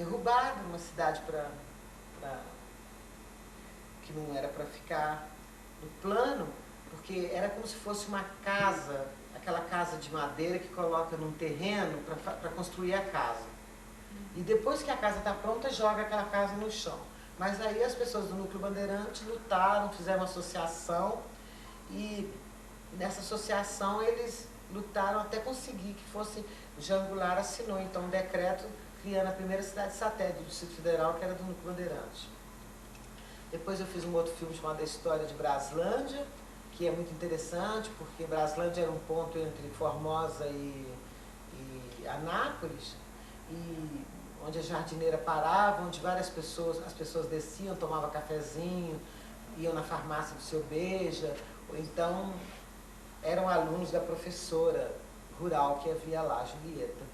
derrubado, uma cidade que não era para ficar no plano, porque era como se fosse uma casa, aquela casa de madeira que coloca num terreno para construir a casa. E depois que a casa está pronta, joga aquela casa no chão. Mas aí as pessoas do Núcleo Bandeirante lutaram, fizeram uma associação, e nessa associação eles lutaram até conseguir que fosse, o Jean Goulart assinou então um decreto criando a primeira cidade satélite do Distrito Federal, que era do Núcleo Bandeirante. Depois eu fiz um outro filme chamado A História de Braslândia, que é muito interessante, porque Braslândia era um ponto entre Formosa e Anápolis, e onde a jardineira parava, onde várias pessoas, as pessoas desciam, tomavam cafezinho, iam na farmácia do Seu Beija, ou então eram alunos da professora rural que havia lá, Julieta.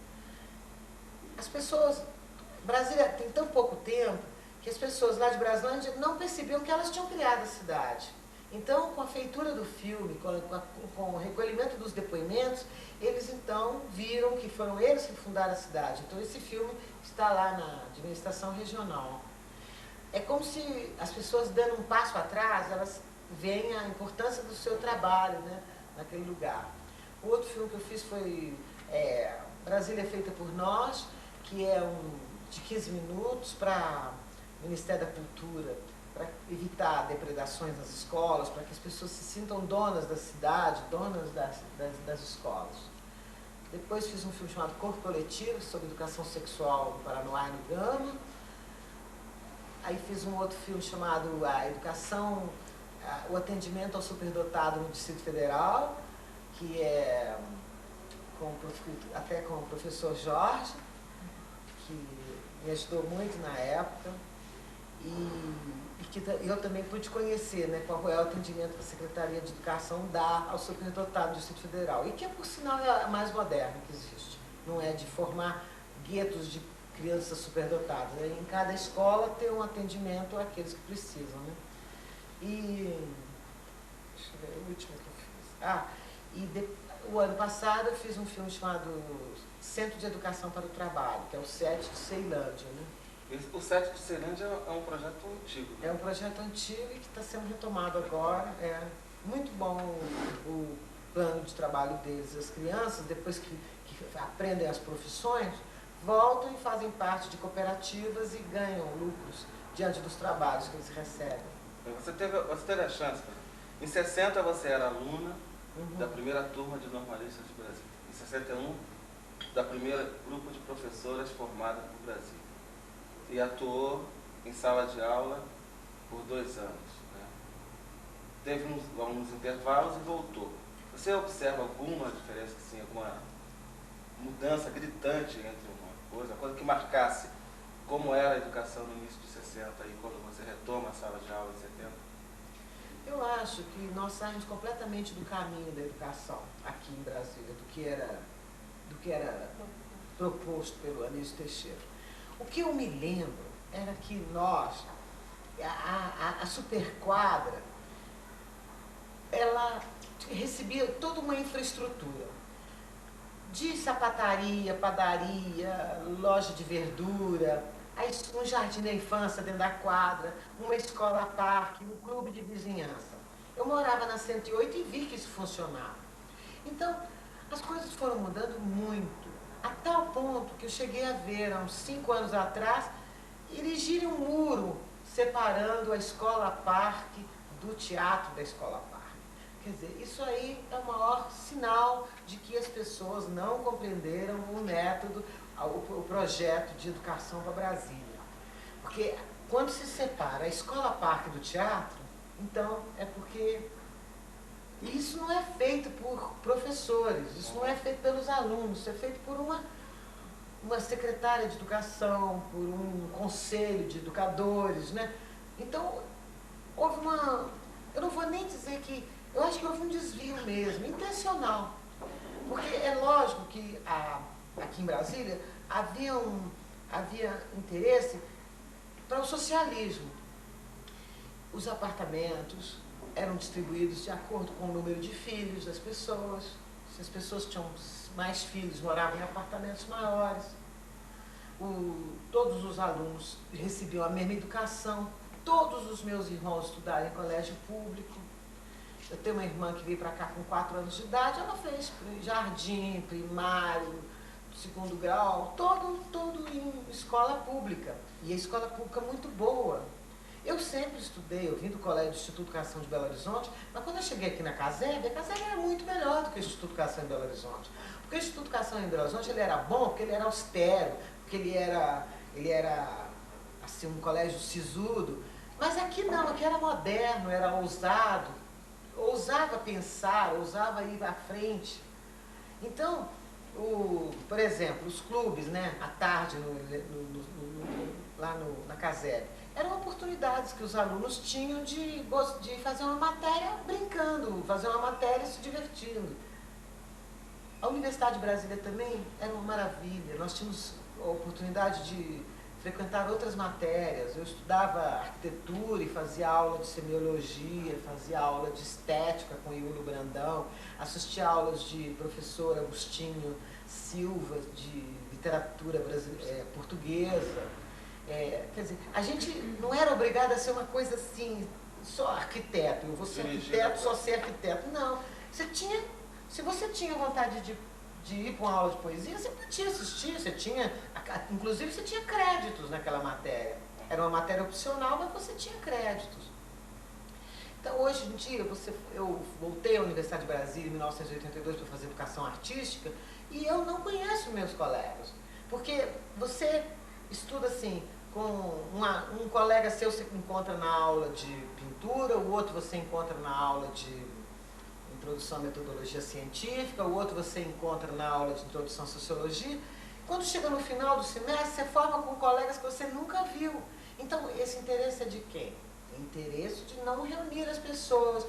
As pessoas, Brasília tem tão pouco tempo, que as pessoas lá de Braslândia não percebiam que elas tinham criado a cidade. Então, com a feitura do filme, com o recolhimento dos depoimentos, eles então viram que foram eles que fundaram a cidade. Então, esse filme está lá na administração regional. É como se as pessoas dando um passo atrás, elas veem a importância do seu trabalho, né, naquele lugar. O outro filme que eu fiz foi Brasília é Feita por Nós, que é de 15 minutos para o Ministério da Cultura, para evitar depredações nas escolas, para que as pessoas se sintam donas da cidade, donas das escolas. Depois fiz um filme chamado Corpo Coletivo, sobre educação sexual no Paranoá e no Gama. Aí fiz um outro filme chamado A Educação, o Atendimento ao Superdotado no Distrito Federal, que é até com o professor Jorge, que me ajudou muito na época. E que eu também pude conhecer, né, qual é o atendimento que a Secretaria de Educação dá ao superdotado do Distrito Federal. E que, por sinal, é a mais moderna que existe. Não é de formar guetos de crianças superdotadas. Né? Em cada escola tem um atendimento àqueles que precisam. Né? E deixa eu ver, o último que eu fiz. O ano passado eu fiz um filme chamado Centro de Educação para o Trabalho, que é o SET de Ceilândia. Né? O SET de Ceilândia é um projeto antigo. É um projeto antigo e que está sendo retomado agora. É muito bom o plano de trabalho deles. As crianças, depois que aprendem as profissões, voltam e fazem parte de cooperativas e ganham lucros diante dos trabalhos que eles recebem. Você teve a chance. Em 60 você era aluna da primeira turma de normalistas do Brasil. Em 61, da primeira grupo de professoras formada no Brasil. E atuou em sala de aula por 2 anos. Né? Teve alguns intervalos e voltou. Você observa alguma diferença, assim, alguma mudança gritante entre uma coisa que marcasse como era a educação no início de 60 e quando você retoma a sala de aula em 70? Eu acho que nós saímos completamente do caminho da educação aqui em Brasília, do que era proposto pelo Anísio Teixeira. O que eu me lembro era que nós, a superquadra, ela recebia toda uma infraestrutura de sapataria, padaria, loja de verdura, um jardim da infância dentro da quadra, uma escola-parque, um clube de vizinhança. Eu morava na 108 e vi que isso funcionava. Então, as coisas foram mudando muito, a tal ponto que eu cheguei a ver, há uns 5 anos atrás, erigirem um muro separando a escola-parque do teatro da escola-parque. Quer dizer, isso aí é o maior sinal de que as pessoas não compreenderam o método, o projeto de educação para Brasília. Porque quando se separa a escola-parque do teatro, então é porque isso não é feito por professores, isso não é feito pelos alunos, isso é feito por uma secretária de educação, por um conselho de educadores, né? Então, houve eu não vou nem dizer que, eu acho que houve um desvio mesmo, intencional. Porque é lógico que aqui em Brasília havia interesse para o socialismo. Os apartamentos eram distribuídos de acordo com o número de filhos das pessoas. Se as pessoas tinham mais filhos, moravam em apartamentos maiores. todos os alunos recebiam a mesma educação. Todos os meus irmãos estudaram em colégio público. Eu tenho uma irmã que veio para cá com 4 anos de idade, ela fez jardim, primário, segundo grau, todo em escola pública. E a escola pública muito boa. Eu sempre estudei, eu vim do colégio do Instituto de Educação de Belo Horizonte, mas quando eu cheguei aqui na CASEB, a CASEB era muito melhor do que o Instituto de Educação em Belo Horizonte. Porque o Instituto de Educação em Belo Horizonte ele era bom, porque ele era austero, porque ele era assim, um colégio sisudo. Mas aqui não, aqui era moderno, era ousado, ousava pensar, ousava ir à frente. Então, por exemplo, os clubes, né, à tarde na CASEB, eram oportunidades que os alunos tinham de fazer uma matéria brincando, fazer uma matéria se divertindo. A Universidade de Brasília também era uma maravilha, nós tínhamos a oportunidade de frequentar outras matérias. Eu estudava arquitetura e fazia aula de semiologia, fazia aula de estética com Iulo Brandão, assistia aulas de professor Agostinho Silva, de literatura portuguesa. Quer dizer, a gente não era obrigado a ser uma coisa assim, só arquiteto, eu vou ser arquiteto, só ser arquiteto. Não, se você tinha vontade de ir para uma aula de poesia, você podia assistir, inclusive você tinha créditos naquela matéria. Era uma matéria opcional, mas você tinha créditos. Então, hoje em dia, eu voltei à Universidade de Brasília em 1982 para fazer educação artística e eu não conheço meus colegas, porque você estuda assim, com um colega seu você encontra na aula de pintura, o outro você encontra na aula de introdução à metodologia científica, o outro você encontra na aula de introdução à sociologia. Quando chega no final do semestre, você forma com colegas que você nunca viu. Então, esse interesse é de quem? É interesse de não reunir as pessoas,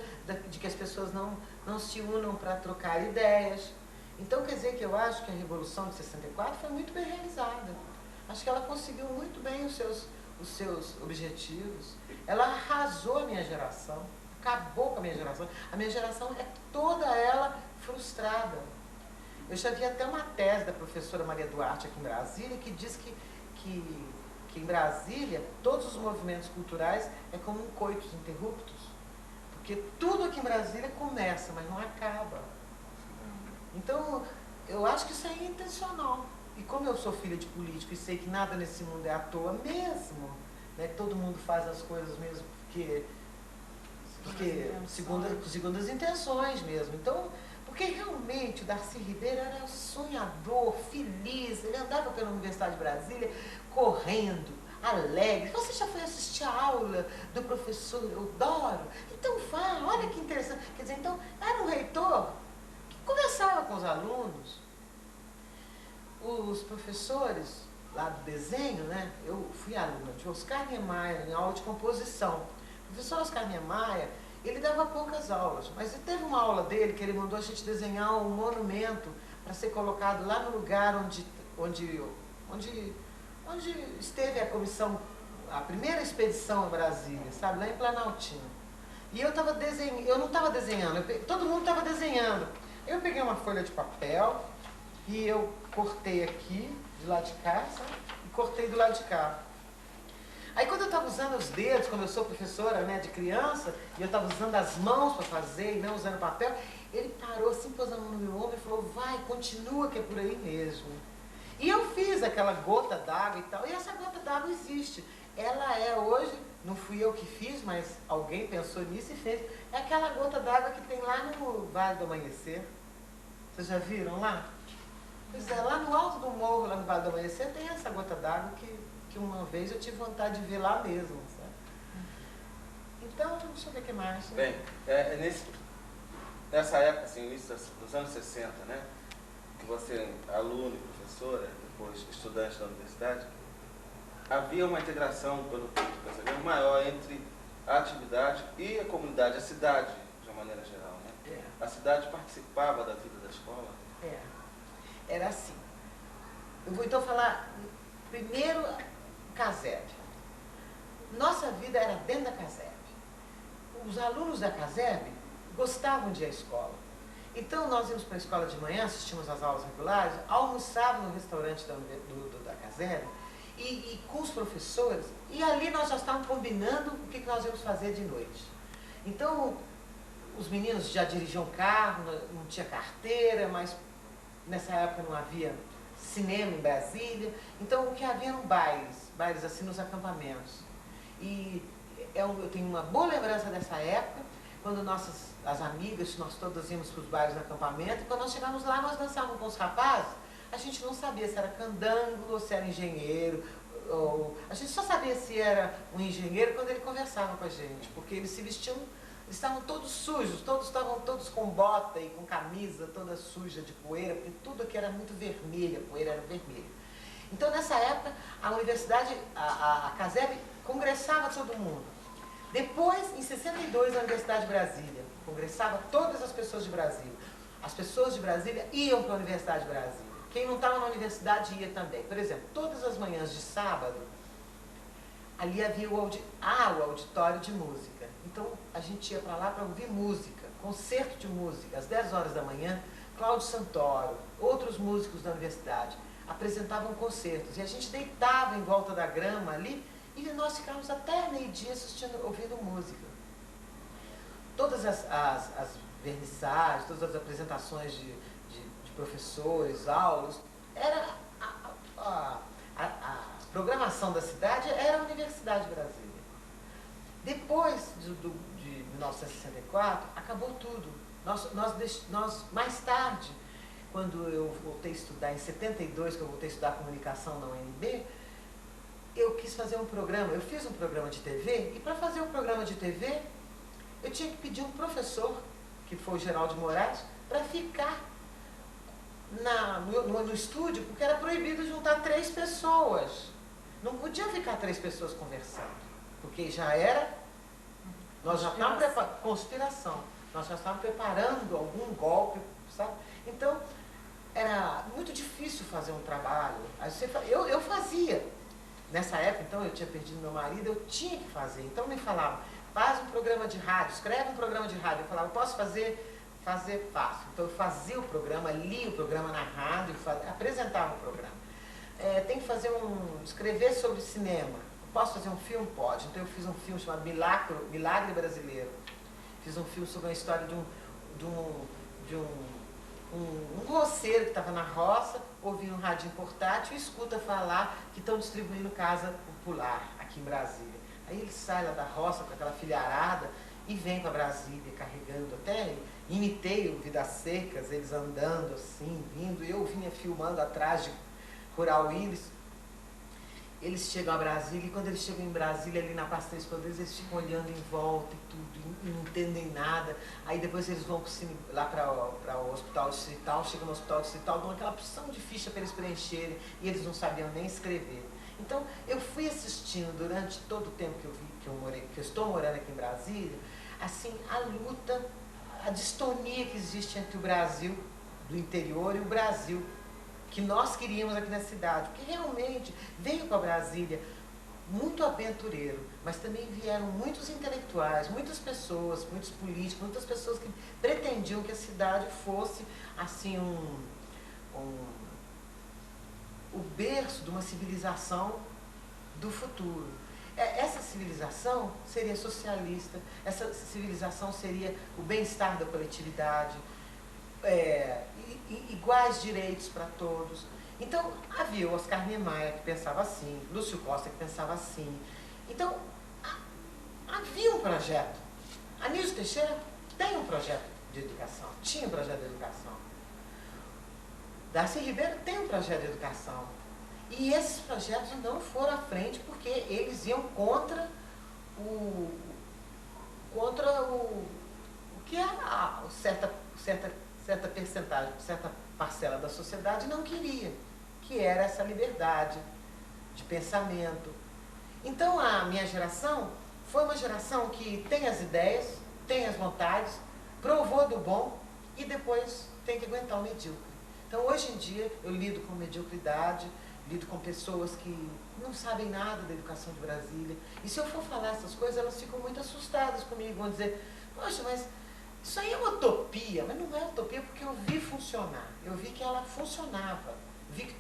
de que as pessoas não se unam para trocar ideias. Então, quer dizer que eu acho que a Revolução de 64 foi muito bem realizada. Acho que ela conseguiu muito bem os seus objetivos. Ela arrasou a minha geração, acabou com a minha geração. A minha geração é toda ela frustrada. Eu já vi até uma tese da professora Maria Duarte aqui em Brasília, que diz que em Brasília todos os movimentos culturais é como um coitus interruptus. Porque tudo aqui em Brasília começa, mas não acaba. Então, eu acho que isso é intencional. E como eu sou filha de político e sei que nada nesse mundo é à toa mesmo, né? Todo mundo faz as coisas mesmo porque segundo as intenções mesmo. Então, porque realmente o Darcy Ribeiro era sonhador, feliz, ele andava pela Universidade de Brasília correndo, alegre. Você já foi assistir a aula do professor Eudoro? Então vá, olha que interessante. Quer dizer, então, era um reitor que conversava com os alunos. Os professores lá do desenho, né? Eu fui aluna de Oscar Niemeyer em aula de composição. O professor Oscar Niemeyer, ele dava poucas aulas, mas teve uma aula dele que ele mandou a gente desenhar um monumento para ser colocado lá no lugar onde esteve a comissão, a primeira expedição a Brasília, sabe? Lá em Planaltina. E eu não estava desenhando, todo mundo estava desenhando. Eu peguei uma folha de papel e eu cortei aqui, de lá de cá, sabe? E cortei do lado de cá. Aí quando eu estava usando os dedos, como eu sou professora, né, de criança, e eu estava usando as mãos para fazer e não usando papel, ele parou assim, pôs a mão no meu ombro e falou, vai, continua que é por aí mesmo. E eu fiz aquela gota d'água e tal, e essa gota d'água existe. Ela é hoje, não fui eu que fiz, mas alguém pensou nisso e fez. É aquela gota d'água que tem lá no Vale do Amanhecer. Vocês já viram lá? Pois é, lá no alto do morro, lá no Vale do Amanhecer, tem essa gota d'água que uma vez eu tive vontade de ver lá mesmo, sabe? Então, deixa eu ver o que mais. Bem, nessa época, assim, início dos anos 60, né? Que você, aluno e professora, depois estudante da universidade, havia uma integração pelo pensamento maior entre a atividade e a comunidade, a cidade, de uma maneira geral, né? É. A cidade participava da vida da escola? Era assim. Eu vou então falar primeiro CASEB. Nossa vida era dentro da CASEB. Os alunos da CASEB gostavam de ir à escola. Então nós íamos para a escola de manhã, assistíamos às aulas regulares, almoçávamos no restaurante da CASEB e com os professores, e ali nós já estávamos combinando o que nós íamos fazer de noite. Então, os meninos já dirigiam carro, não tinha carteira, mas nessa época não havia cinema em Brasília, então o que havia eram bailes assim nos acampamentos. E eu tenho uma boa lembrança dessa época, quando as amigas, nós todas íamos para os bailes no acampamento, e quando nós chegamos lá, nós dançávamos com os rapazes, a gente não sabia se era candango ou se era engenheiro, a gente só sabia se era um engenheiro quando ele conversava com a gente, porque eles se vestiam, eles estavam todos sujos, estavam todos com bota e com camisa toda suja de poeira, porque tudo aqui era muito vermelho, a poeira era vermelha. Então, nessa época, a universidade, a CASEB, congressava todo mundo. Depois, em 62, a Universidade de Brasília congressava todas as pessoas de Brasília. As pessoas de Brasília iam para a Universidade de Brasília. Quem não estava na universidade ia também. Por exemplo, todas as manhãs de sábado, ali havia o auditório de música. Então, a gente ia para lá para ouvir música, concerto de música. Às 10 horas da manhã, Cláudio Santoro, outros músicos da universidade, apresentavam concertos. E a gente deitava em volta da grama ali, e nós ficávamos até meio-dia ouvindo música. Todas as vernissagens, todas as apresentações de professores, aulas, a programação da cidade era a Universidade de Brasília. Depois de 1964, acabou tudo. Nós mais tarde, quando eu voltei a estudar, em 72, que eu voltei a estudar comunicação na UNB, eu quis fazer um programa, eu fiz um programa de TV, e para fazer um programa de TV, eu tinha que pedir um professor, que foi o Geraldo Moraes, para ficar no estúdio, porque era proibido juntar 3 pessoas. Não podia ficar 3 pessoas conversando, porque já era, nós já estávamos preparando, conspiração, nós já estávamos preparando algum golpe, sabe? Então, era muito difícil fazer um trabalho. Eu fazia. Nessa época, então, eu tinha perdido meu marido, eu tinha que fazer. Então, me falavam, faz um programa de rádio, escreve um programa de rádio. Eu falava, posso fazer? Fazer fácil. Então, eu fazia o programa, lia o programa na rádio, apresentava o programa. Tem que escrever sobre cinema. Posso fazer um filme? Pode. Então, eu fiz um filme chamado Milagre Brasileiro. Fiz um filme sobre a história de um roceiro que estava na roça, ouvindo um rádio portátil e escuta falar que estão distribuindo casa popular aqui em Brasília. Aí ele sai lá da roça com aquela filharada e vem para Brasília carregando, até imitei o Vidas Secas, eles andando assim, vindo, eu vinha filmando atrás de Rural Willis. Eles chegam a Brasília, e quando eles chegam em Brasília, ali na Praça Três Poderes, eles ficam olhando em volta e tudo, e não entendem nada. Aí depois eles vão lá para o hospital distrital, chegam no hospital distrital, dão aquela porção de ficha para eles preencherem, e eles não sabiam nem escrever. Então, eu fui assistindo durante todo o tempo que eu estou morando aqui em Brasília, assim, a luta, a distonia que existe entre o Brasil do interior e o Brasil que nós queríamos aqui na cidade, porque realmente veio para Brasília muito aventureiro, mas também vieram muitos intelectuais, muitas pessoas, muitos políticos, muitas pessoas que pretendiam que a cidade fosse assim o berço de uma civilização do futuro. Essa civilização seria socialista, essa civilização seria o bem-estar da coletividade, iguais direitos para todos. Então, havia o Oscar Niemeyer que pensava assim, Lúcio Costa que pensava assim. Então, havia um projeto. Anísio Teixeira tem um projeto de educação, tinha um projeto de educação. Darcy Ribeiro tem um projeto de educação. E esses projetos não foram à frente porque eles iam contra o que a certa percentagem, certa parcela da sociedade não queria, que era essa liberdade de pensamento. Então, a minha geração foi uma geração que tem as ideias, tem as vontades, provou do bom e depois tem que aguentar o medíocre. Então, hoje em dia, eu lido com mediocridade, lido com pessoas que não sabem nada da educação de Brasília. E se eu for falar essas coisas, elas ficam muito assustadas comigo, vão dizer, poxa, mas isso aí é uma utopia. Mas não é utopia porque eu vi funcionar, eu vi que ela funcionava, vi que